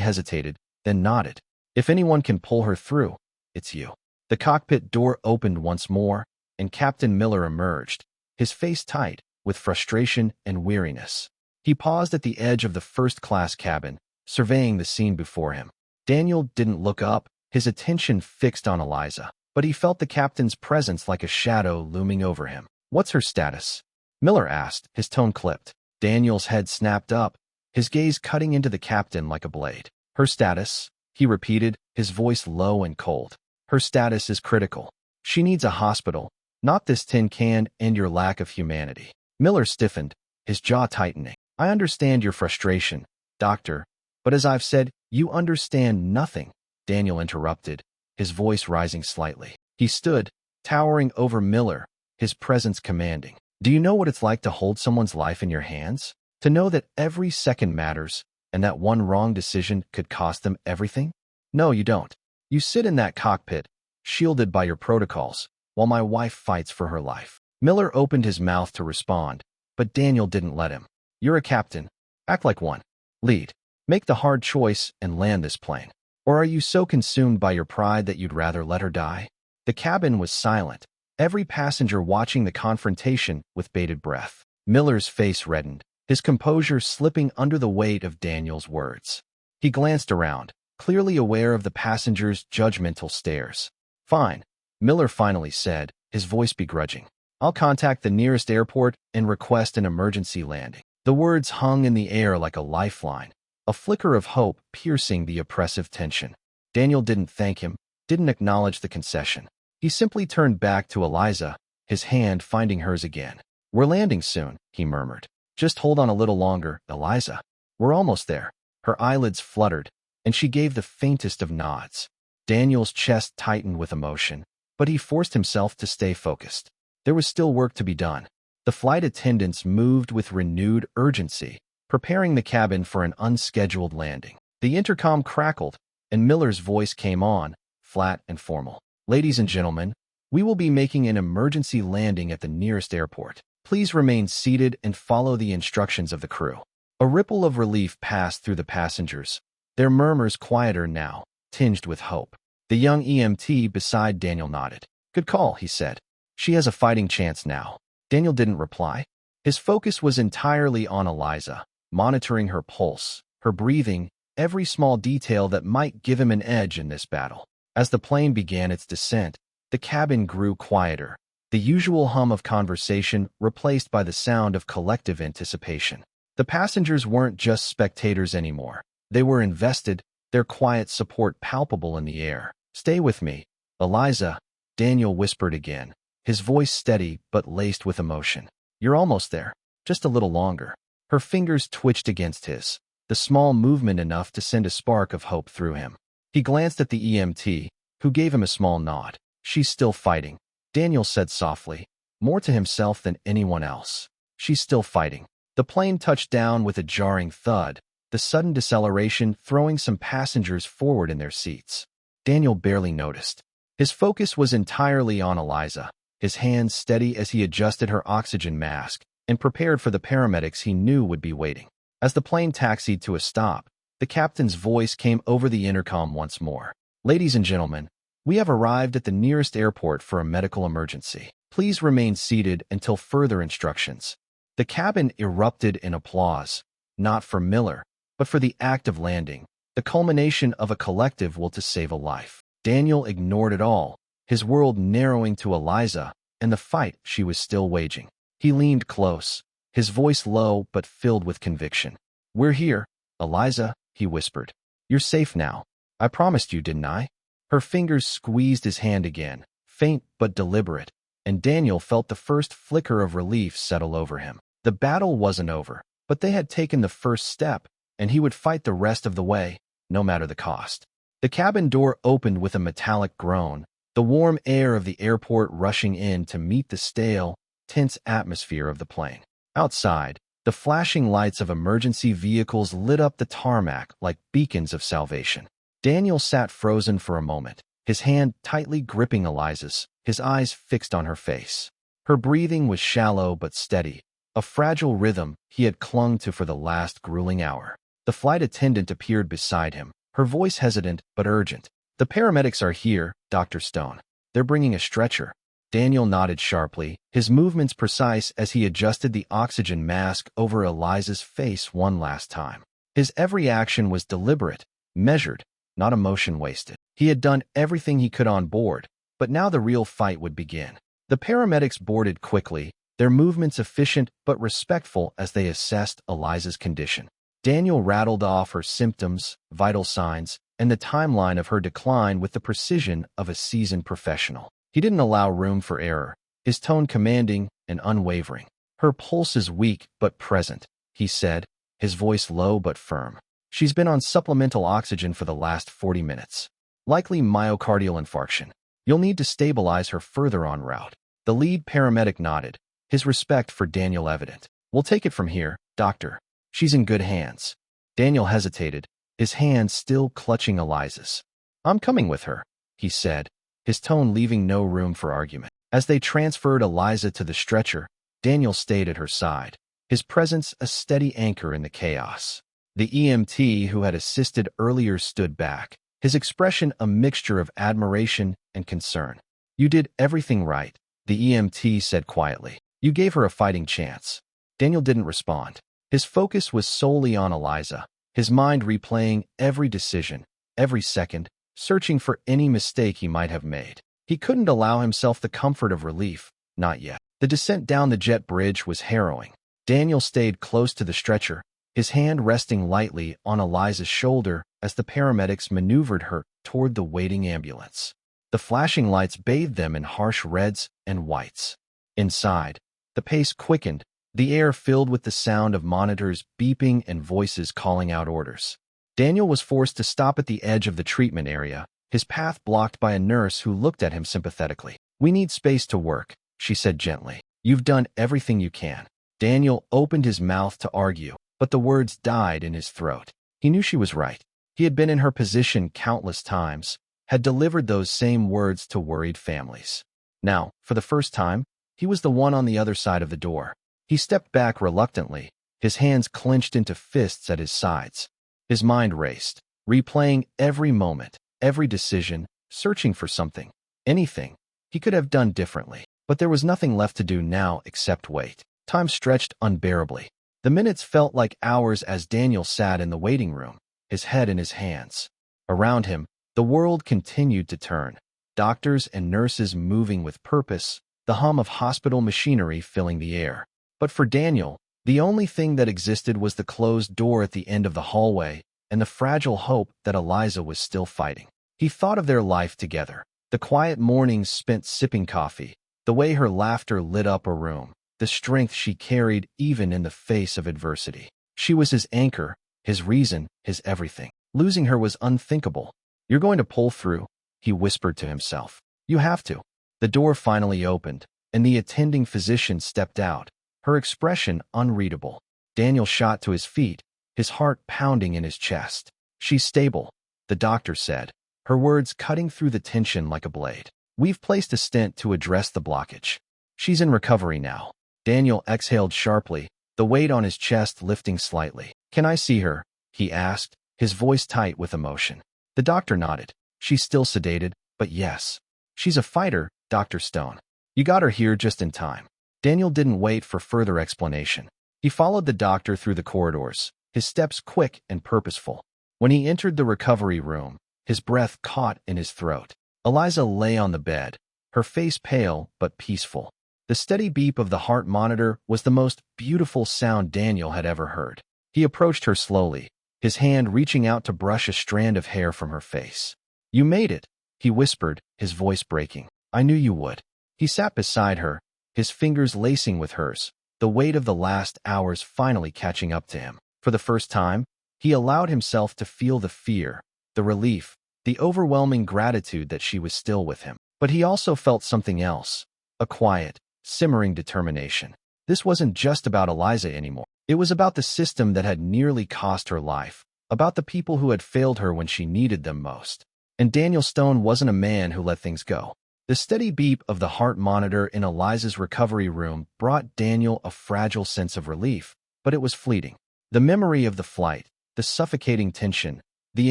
hesitated, then nodded. "If anyone can pull her through, it's you." The cockpit door opened once more, and Captain Miller emerged, his face tight with frustration and weariness. He paused at the edge of the first-class cabin, surveying the scene before him. Daniel didn't look up, his attention fixed on Eliza, but he felt the captain's presence like a shadow looming over him. "What's her status?" Miller asked, his tone clipped. Daniel's head snapped up, his gaze cutting into the captain like a blade. "Her status," he repeated, his voice low and cold. "Her status is critical. She needs a hospital, not this tin can and your lack of humanity." Miller stiffened, his jaw tightening. "I understand your frustration, Doctor, but as I've said, you understand nothing," Daniel interrupted, his voice rising slightly. He stood, towering over Miller, his presence commanding. "Do you know what it's like to hold someone's life in your hands? To know that every second matters, and that one wrong decision could cost them everything? No, you don't. You sit in that cockpit, shielded by your protocols, while my wife fights for her life." Miller opened his mouth to respond, but Daniel didn't let him. "You're a captain. Act like one. Lead. Make the hard choice and land this plane. Or are you so consumed by your pride that you'd rather let her die?" The cabin was silent, every passenger watching the confrontation with bated breath. Miller's face reddened, his composure slipping under the weight of Daniel's words. He glanced around, clearly aware of the passengers' judgmental stares. "Fine," Miller finally said, his voice begrudging. "I'll contact the nearest airport and request an emergency landing." The words hung in the air like a lifeline, a flicker of hope piercing the oppressive tension. Daniel didn't thank him, didn't acknowledge the concession. He simply turned back to Eliza, his hand finding hers again. "We're landing soon," he murmured. "Just hold on a little longer, Eliza. We're almost there." Her eyelids fluttered, and she gave the faintest of nods. Daniel's chest tightened with emotion, but he forced himself to stay focused. There was still work to be done. The flight attendants moved with renewed urgency, preparing the cabin for an unscheduled landing. The intercom crackled, and Miller's voice came on, flat and formal. "Ladies and gentlemen, we will be making an emergency landing at the nearest airport. Please remain seated and follow the instructions of the crew." A ripple of relief passed through the passengers, their murmurs quieter now, tinged with hope. The young EMT beside Daniel nodded. "Good call," he said. "She has a fighting chance now." Daniel didn't reply. His focus was entirely on Eliza, monitoring her pulse, her breathing, every small detail that might give him an edge in this battle. As the plane began its descent, the cabin grew quieter, the usual hum of conversation replaced by the sound of collective anticipation. The passengers weren't just spectators anymore. They were invested, their quiet support palpable in the air. "Stay with me, Eliza," Daniel whispered again, his voice steady but laced with emotion. "You're almost there. Just a little longer." Her fingers twitched against his, the small movement enough to send a spark of hope through him. He glanced at the EMT, who gave him a small nod. "She's still fighting," Daniel said softly, more to himself than anyone else. "She's still fighting." The plane touched down with a jarring thud, the sudden deceleration throwing some passengers forward in their seats. Daniel barely noticed. His focus was entirely on Eliza, his hands steady as he adjusted her oxygen mask and prepared for the paramedics he knew would be waiting. As the plane taxied to a stop, the captain's voice came over the intercom once more. "Ladies and gentlemen, we have arrived at the nearest airport for a medical emergency. Please remain seated until further instructions." The cabin erupted in applause, not for Miller, but for the act of landing, the culmination of a collective will to save a life. Daniel ignored it all, his world narrowing to Eliza and the fight she was still waging. He leaned close, his voice low but filled with conviction. "We're here, Eliza," he whispered. "You're safe now. I promised you, didn't I?" Her fingers squeezed his hand again, faint but deliberate, and Daniel felt the first flicker of relief settle over him. The battle wasn't over, but they had taken the first step, and he would fight the rest of the way, no matter the cost. The cabin door opened with a metallic groan, the warm air of the airport rushing in to meet the stale, tense atmosphere of the plane. Outside, the flashing lights of emergency vehicles lit up the tarmac like beacons of salvation. Daniel sat frozen for a moment, his hand tightly gripping Eliza's, his eyes fixed on her face. Her breathing was shallow but steady, a fragile rhythm he had clung to for the last grueling hour. The flight attendant appeared beside him, her voice hesitant but urgent. "The paramedics are here, Dr. Stone. They're bringing a stretcher." Daniel nodded sharply, his movements precise as he adjusted the oxygen mask over Eliza's face one last time. His every action was deliberate, measured, not emotion wasted. He had done everything he could on board, but now the real fight would begin. The paramedics boarded quickly, their movements efficient but respectful as they assessed Eliza's condition. Daniel rattled off her symptoms, vital signs, and the timeline of her decline with the precision of a seasoned professional. He didn't allow room for error, his tone commanding and unwavering. "Her pulse is weak but present," he said, his voice low but firm. "She's been on supplemental oxygen for the last 40 minutes. Likely myocardial infarction. You'll need to stabilize her further en route." The lead paramedic nodded, his respect for Daniel evident. "We'll take it from here, doctor. She's in good hands." Daniel hesitated, his hands still clutching Eliza's. "I'm coming with her," he said, his tone leaving no room for argument. As they transferred Eliza to the stretcher, Daniel stayed at her side, his presence a steady anchor in the chaos. The EMT who had assisted earlier stood back, his expression a mixture of admiration and concern. "You did everything right," the EMT said quietly. "You gave her a fighting chance." Daniel didn't respond. His focus was solely on Eliza, his mind replaying every decision, every second, searching for any mistake he might have made. He couldn't allow himself the comfort of relief, not yet. The descent down the jet bridge was harrowing. Daniel stayed close to the stretcher, his hand resting lightly on Eliza's shoulder as the paramedics maneuvered her toward the waiting ambulance. The flashing lights bathed them in harsh reds and whites. Inside, the pace quickened, the air filled with the sound of monitors beeping and voices calling out orders. Daniel was forced to stop at the edge of the treatment area, his path blocked by a nurse who looked at him sympathetically. "We need space to work," she said gently. "You've done everything you can." Daniel opened his mouth to argue, but the words died in his throat. He knew she was right. He had been in her position countless times, had delivered those same words to worried families. Now, for the first time, he was the one on the other side of the door. He stepped back reluctantly, his hands clenched into fists at his sides. His mind raced, replaying every moment, every decision, searching for something, anything he could have done differently. But there was nothing left to do now except wait. Time stretched unbearably. The minutes felt like hours as Daniel sat in the waiting room, his head in his hands. Around him, the world continued to turn, doctors and nurses moving with purpose, the hum of hospital machinery filling the air. But for Daniel, the only thing that existed was the closed door at the end of the hallway and the fragile hope that Eliza was still fighting. He thought of their life together, the quiet mornings spent sipping coffee, The way her laughter lit up a room, the strength she carried even in the face of adversity. She was his anchor, his reason, his everything. Losing her was unthinkable. "You're going to pull through," he whispered to himself. "You have to." The door finally opened, and the attending physician stepped out, her expression unreadable. Daniel shot to his feet, his heart pounding in his chest. "She's stable," the doctor said, her words cutting through the tension like a blade. "We've placed a stent to address the blockage. She's in recovery now." Daniel exhaled sharply, the weight on his chest lifting slightly. "Can I see her?" he asked, his voice tight with emotion. The doctor nodded. "She's still sedated, but yes. She's a fighter, Dr. Stone. You got her here just in time." Daniel didn't wait for further explanation. He followed the doctor through the corridors, his steps quick and purposeful. When he entered the recovery room, his breath caught in his throat. Eliza lay on the bed, her face pale but peaceful. The steady beep of the heart monitor was the most beautiful sound Daniel had ever heard. He approached her slowly, his hand reaching out to brush a strand of hair from her face. "You made it," he whispered, his voice breaking. "I knew you would." He sat beside her, his fingers lacing with hers, the weight of the last hours finally catching up to him. For the first time, he allowed himself to feel the fear, the relief, the overwhelming gratitude that she was still with him. But he also felt something else, a quiet, simmering determination. This wasn't just about Eliza anymore. It was about the system that had nearly cost her life, about the people who had failed her when she needed them most. And Daniel Stone wasn't a man who let things go. The steady beep of the heart monitor in Eliza's recovery room brought Daniel a fragile sense of relief, but it was fleeting. The memory of the flight, the suffocating tension, the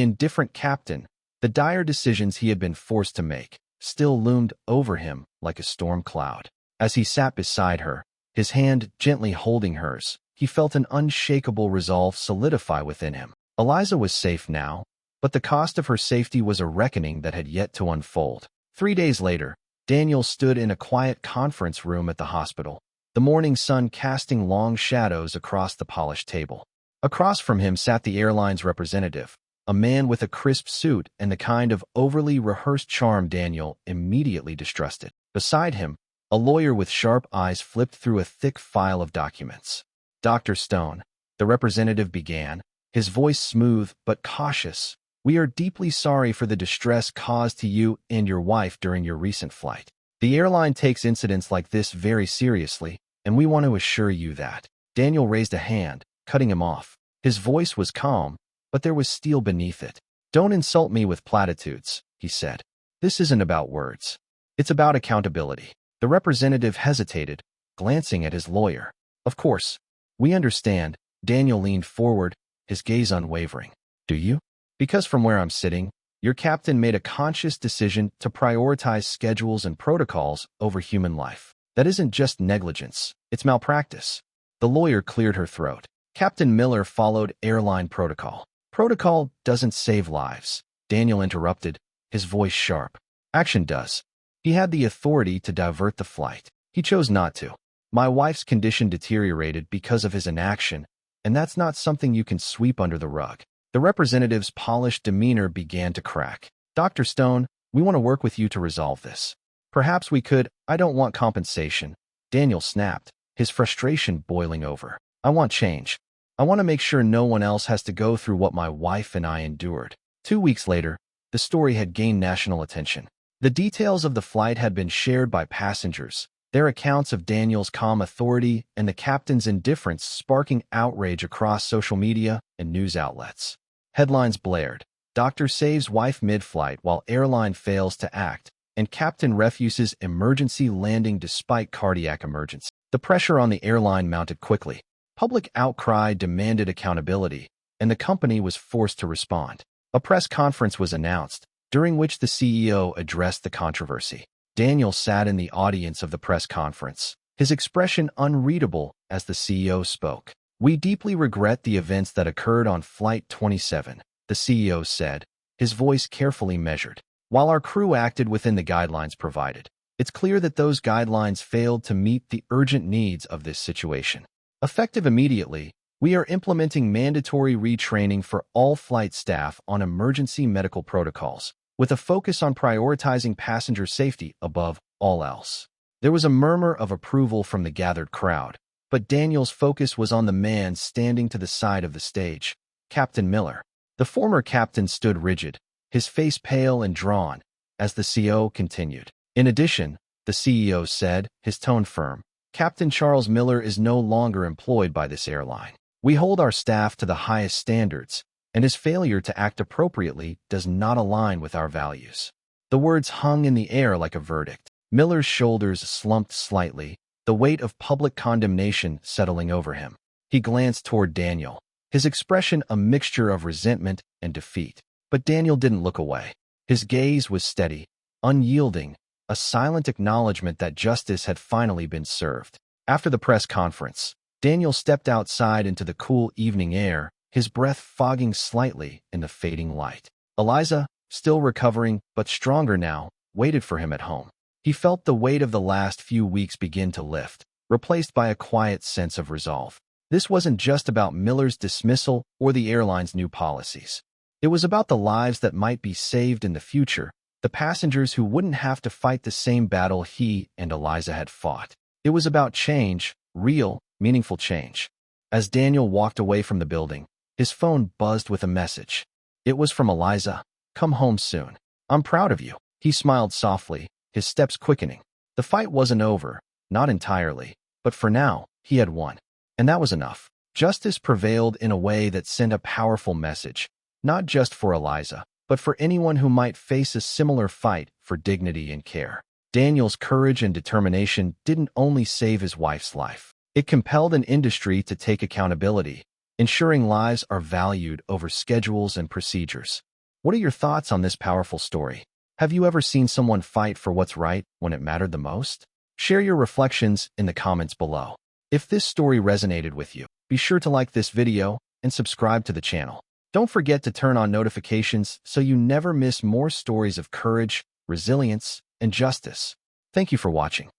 indifferent captain, the dire decisions he had been forced to make, still loomed over him like a storm cloud. As he sat beside her, his hand gently holding hers, he felt an unshakable resolve solidify within him. Eliza was safe now, but the cost of her safety was a reckoning that had yet to unfold. 3 days later, Daniel stood in a quiet conference room at the hospital, the morning sun casting long shadows across the polished table. Across from him sat the airline's representative, a man with a crisp suit and the kind of overly rehearsed charm Daniel immediately distrusted. Beside him, a lawyer with sharp eyes flipped through a thick file of documents. "Dr. Stone," the representative began, his voice smooth but cautious, "we are deeply sorry for the distress caused to you and your wife during your recent flight. The airline takes incidents like this very seriously, and we want to assure you that." Daniel raised a hand, cutting him off. His voice was calm, but there was steel beneath it. "Don't insult me with platitudes," he said. "This isn't about words. It's about accountability." The representative hesitated, glancing at his lawyer. "Of course, we understand." Daniel leaned forward, his gaze unwavering. "Do you?" "Because from where I'm sitting, your captain made a conscious decision to prioritize schedules and protocols over human life. That isn't just negligence, it's malpractice." The lawyer cleared her throat. "Captain Miller followed airline protocol." "Protocol doesn't save lives," Daniel interrupted, his voice sharp. "Action does." He had the authority to divert the flight. He chose not to. "My wife's condition deteriorated because of his inaction, and that's not something you can sweep under the rug." The representative's polished demeanor began to crack. "Dr. Stone, we want to work with you to resolve this. Perhaps we could." "I don't want compensation," Daniel snapped, his frustration boiling over. "I want change. I want to make sure no one else has to go through what my wife and I endured." 2 weeks later, the story had gained national attention. The details of the flight had been shared by passengers, their accounts of Daniel's calm authority and the captain's indifference sparking outrage across social media and news outlets. Headlines blared: "Doctor saves wife mid-flight while airline fails to act," and "Captain refuses emergency landing despite cardiac emergency." The pressure on the airline mounted quickly. Public outcry demanded accountability, and the company was forced to respond. A press conference was announced, during which the CEO addressed the controversy. Daniel sat in the audience of the press conference, his expression unreadable as the CEO spoke. "We deeply regret the events that occurred on Flight 27, the CEO said, his voice carefully measured. "While our crew acted within the guidelines provided, it's clear that those guidelines failed to meet the urgent needs of this situation. Effective immediately, we are implementing mandatory retraining for all flight staff on emergency medical protocols, with a focus on prioritizing passenger safety above all else." There was a murmur of approval from the gathered crowd, but Daniel's focus was on the man standing to the side of the stage, Captain Miller. The former captain stood rigid, his face pale and drawn, as the CEO continued. In addition, the CEO said, his tone firm, Captain Charles Miller is no longer employed by this airline. We hold our staff to the highest standards, and his failure to act appropriately does not align with our values. The words hung in the air like a verdict. Miller's shoulders slumped slightly, the weight of public condemnation settling over him. He glanced toward Daniel, his expression a mixture of resentment and defeat. But Daniel didn't look away. His gaze was steady, unyielding, a silent acknowledgement that justice had finally been served. After the press conference, Daniel stepped outside into the cool evening air, his breath fogging slightly in the fading light. Eliza, still recovering but stronger now, waited for him at home. He felt the weight of the last few weeks begin to lift, replaced by a quiet sense of resolve. This wasn't just about Miller's dismissal or the airline's new policies. It was about the lives that might be saved in the future, the passengers who wouldn't have to fight the same battle he and Eliza had fought. It was about change, real, meaningful change. As Daniel walked away from the building, his phone buzzed with a message. It was from Eliza. Come home soon. I'm proud of you. He smiled softly, his steps quickening. The fight wasn't over, not entirely, but for now, he had won. And that was enough. Justice prevailed in a way that sent a powerful message, not just for Eliza, but for anyone who might face a similar fight for dignity and care. Daniel's courage and determination didn't only save his wife's life. It compelled an industry to take accountability, ensuring lives are valued over schedules and procedures. What are your thoughts on this powerful story? Have you ever seen someone fight for what's right when it mattered the most? Share your reflections in the comments below. If this story resonated with you, be sure to like this video and subscribe to the channel. Don't forget to turn on notifications so you never miss more stories of courage, resilience, and justice. Thank you for watching.